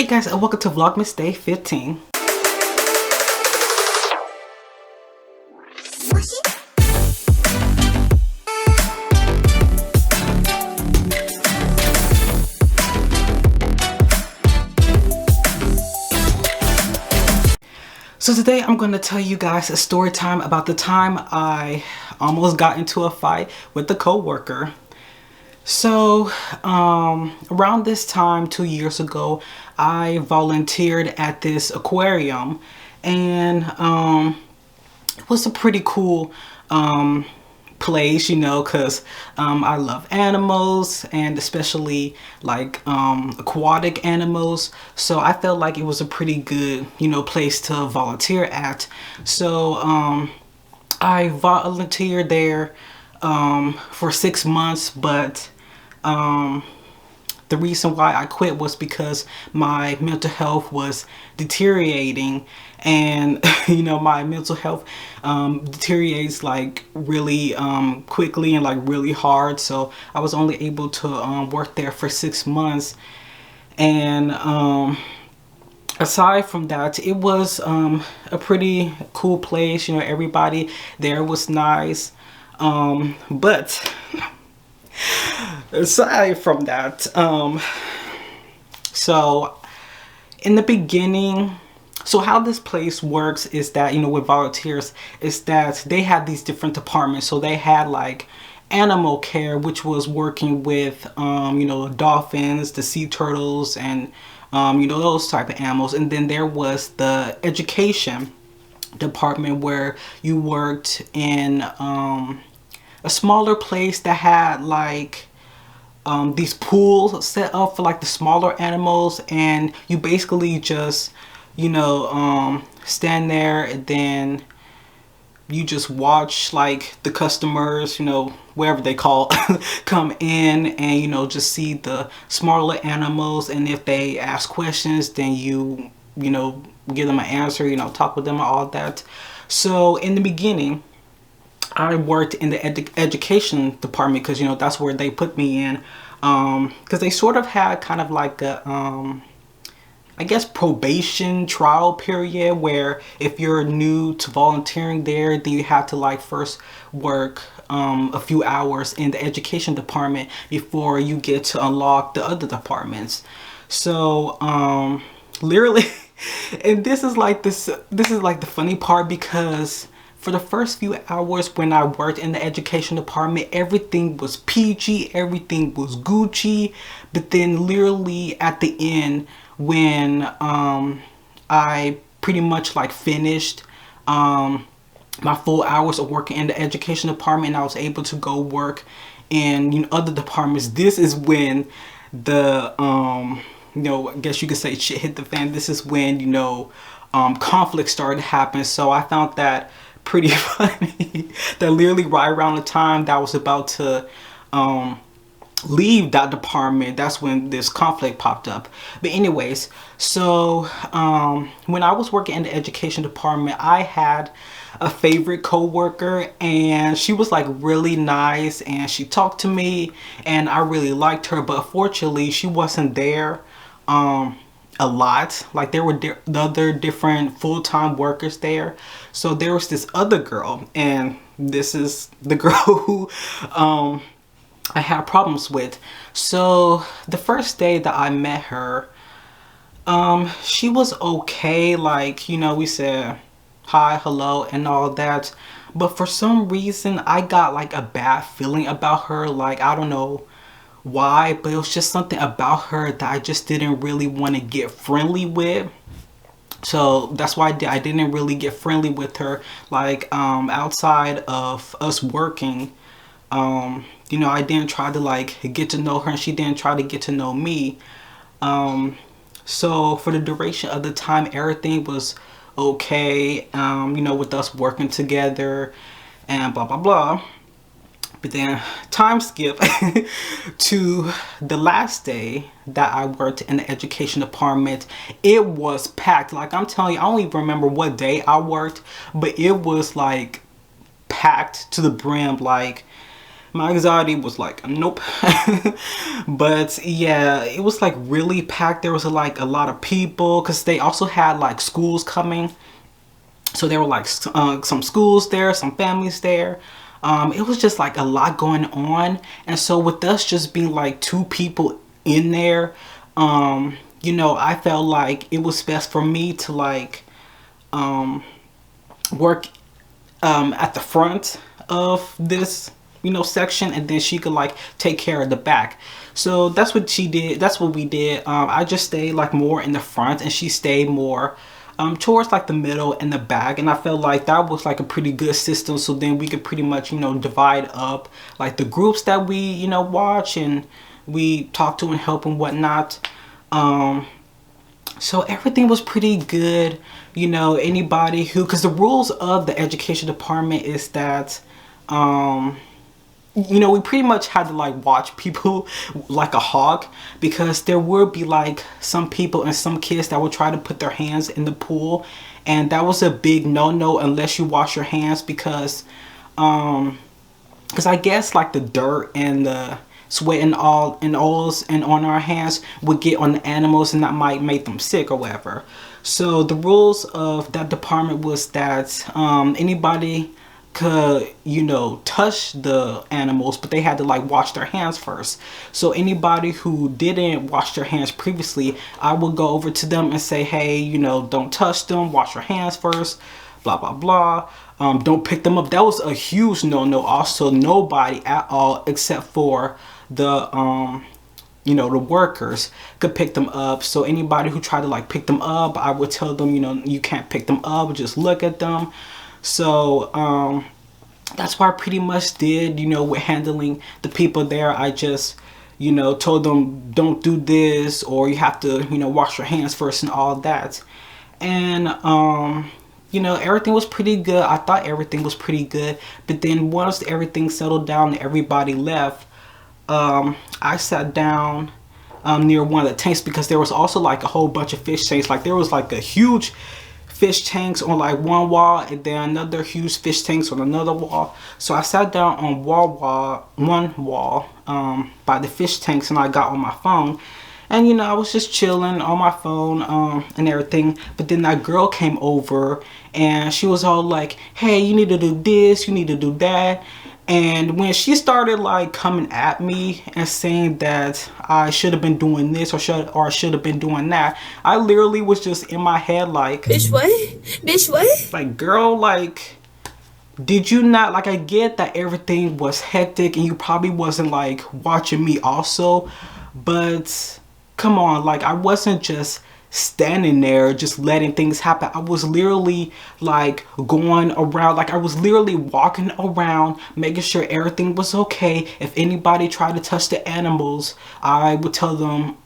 Hey guys, and welcome to Vlogmas Day 15. So today I'm going to tell you guys a story time about the time I almost got into a fight with a coworker. So around this time 2 years ago, I volunteered at this aquarium, and it was a pretty cool place, you know, because I love animals, and especially like aquatic animals. So I felt like it was a pretty good, you know, place to volunteer at. So I volunteered there for 6 months, but the reason why I quit was because my mental health was deteriorating, and you know, my mental health deteriorates like really quickly and like really hard. So I was only able to work there for 6 months, and aside from that, it was a pretty cool place. You know, everybody there was nice, but aside from that, so in the beginning, so how this place works is that, you know, with volunteers, is that they have these different departments. So they had like animal care, which was working with you know, dolphins, the sea turtles, and you know, those type of animals. And then there was the education department, where you worked in a smaller place that had like these pools set up for like the smaller animals, and you basically just, you know, stand there, and then you just watch like the customers, you know, wherever they call, come in, and you know, just see the smaller animals, and if they ask questions, then you know, give them an answer, you know, talk with them, all that. So in the beginning, I worked in the education department because, you know, that's where they put me in, because they sort of had kind of like a I guess probation trial period, where if you're new to volunteering there, then you have to like first work a few hours in the education department before you get to unlock the other departments. So literally and this is like the funny part, because for the first few hours when I worked in the education department, everything was peachy, everything was Gucci. But then literally at the end, when I pretty much like finished my full hours of working in the education department, and I was able to go work in, you know, other departments, this is when the you know, I guess you could say shit hit the fan. This is when, you know, conflict started to happen. So I found that pretty funny that literally right around the time that I was about to leave that department, that's when this conflict popped up. But anyways, so when I was working in the education department, I had a favorite coworker, and she was like really nice, and she talked to me, and I really liked her. But unfortunately, she wasn't there a lot. Like, there were the other different full-time workers there. So there was this other girl, and this is the girl who I had problems with. So the first day that I met her, she was okay. Like, you know, we said hi, hello, and all that. But for some reason, I got like a bad feeling about her. Like, I don't know why, but it was just something about her that I just didn't really want to get friendly with. So that's why I didn't really get friendly with her. Like, outside of us working, you know, I didn't try to like get to know her, and she didn't try to get to know me. So for the duration of the time, everything was okay, you know, with us working together and blah blah blah. But then time skip to the last day that I worked in the education department. It was packed. Like, I'm telling you, I don't even remember what day I worked, but it was like packed to the brim. Like, my anxiety was like, nope. But yeah, it was like really packed. There was like a lot of people because they also had like schools coming. So there were like some schools there, some families there. It was just like a lot going on. And so with us just being like 2 people in there, you know, I felt like it was best for me to like work at the front of this, you know, section, and then she could like take care of the back. So that's what she did. That's what we did. I just stayed like more in the front, and she stayed more towards like the middle and the back. And I felt like that was like a pretty good system. So then we could pretty much, you know, divide up like the groups that we, you know, watch and we talk to and help and whatnot. So everything was pretty good. You know, anybody who, because the rules of the education department is that, you know, we pretty much had to like watch people like a hawk, because there would be like some people and some kids that would try to put their hands in the pool, and that was a big no-no unless you wash your hands, because I guess like the dirt and the sweat and all and oils and on our hands would get on the animals, and that might make them sick or whatever. So the rules of that department was that anybody could, you know, touch the animals, but they had to like wash their hands first. So anybody who didn't wash their hands previously, I would go over to them and say, hey, you know, don't touch them, wash your hands first, blah blah blah. Don't pick them up. That was a huge no-no. Also, nobody at all except for the you know, the workers could pick them up. So anybody who tried to like pick them up, I would tell them, you know, you can't pick them up, just look at them. So that's what I pretty much did, you know, with handling the people there. I just, you know, told them don't do this, or you have to, you know, wash your hands first and all that. And you know, everything was pretty good. I thought everything was pretty good. But then once everything settled down and everybody left, I sat down near one of the tanks, because there was also like a whole bunch of fish tanks. Like there was like a huge fish tanks on like one wall, and then another huge fish tanks on another wall. So I sat down on one wall by the fish tanks, and I got on my phone. And you know, I was just chilling on my phone and everything. But then that girl came over, and she was all like, hey, you need to do this, you need to do that. And when she started like coming at me and saying that I should have been doing this or I should have been doing that, I literally was just in my head like, bitch what? Bitch what? Like, girl, like, did you not, like, I get that everything was hectic and you probably wasn't like watching me also, but come on, like, I wasn't just standing there just letting things happen. I was literally like going around, like I was literally walking around making sure everything was okay. If anybody tried to touch the animals, I would tell them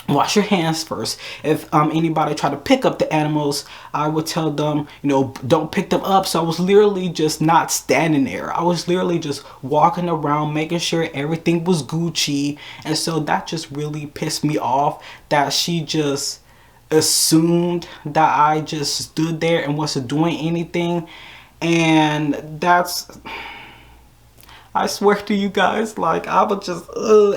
wash your hands first. If anybody tried to pick up the animals, I would tell them, you know, don't pick them up. So I was literally just not standing there. I was literally just walking around making sure everything was Gucci. And so that just really pissed me off, that she just assumed that I just stood there and wasn't doing anything. And that's, I swear to you guys, like, I was just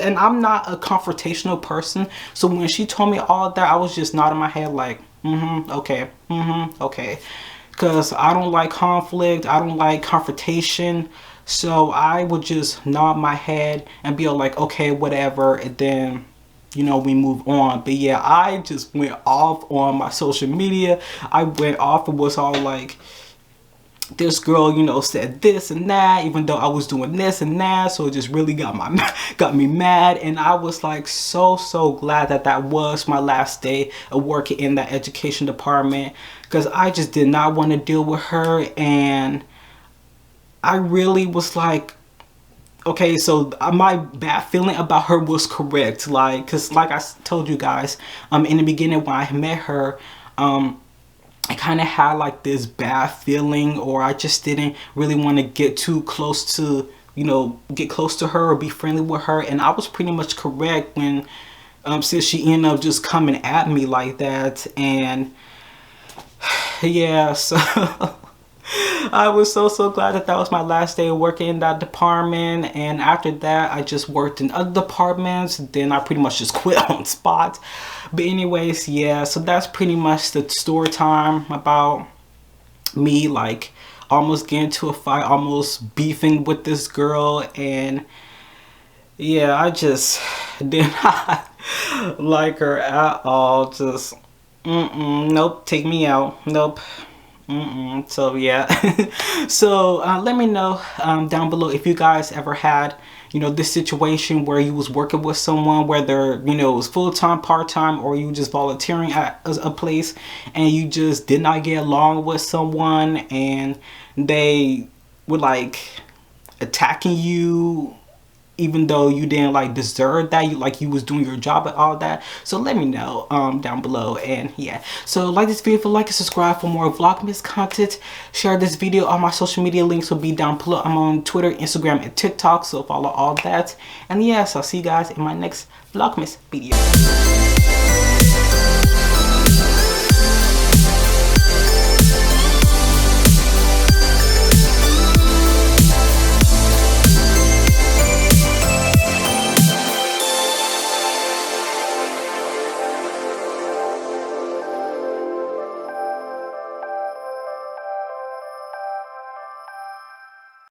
and I'm not a confrontational person, so when she told me all of that, I was just nodding my head like, okay, okay, because I don't like conflict, I don't like confrontation. So I would just nod my head and be like, okay, whatever, and then, you know, we move on. But yeah, I just went off on my social media. I went off and was all like, this girl, you know, said this and that, even though I was doing this and that. So it just really got me mad. And I was like so glad that that was my last day of working in that education department, because I just did not want to deal with her. And I really was like, okay, so my bad feeling about her was correct. Like, because like I told you guys in the beginning when I met her, I kind of had like this bad feeling, or I just didn't really want to get too close to, you know, get close to her or be friendly with her. And I was pretty much correct when since she ended up just coming at me like that. And yeah, so I was so glad that that was my last day working in that department. And after that, I just worked in other departments. Then I pretty much just quit on spot. But anyways, yeah, so that's pretty much the story time about me, like, almost getting into a fight, almost beefing with this girl. And yeah, I just did not like her at all. Just nope, take me out, nope. So yeah. So let me know down below if you guys ever had, you know, this situation where you was working with someone, whether, you know, it was full-time, part-time, or you just volunteering at a place and you just did not get along with someone and they were like attacking you even though you didn't like deserve that, you was doing your job and all that. So let me know down below. And yeah, so like this video, like and subscribe for more Vlogmas content. Share this video. All my social media links will be down below. I'm on Twitter, Instagram, and TikTok, so follow all that. And yes, I'll see you guys in my next Vlogmas video.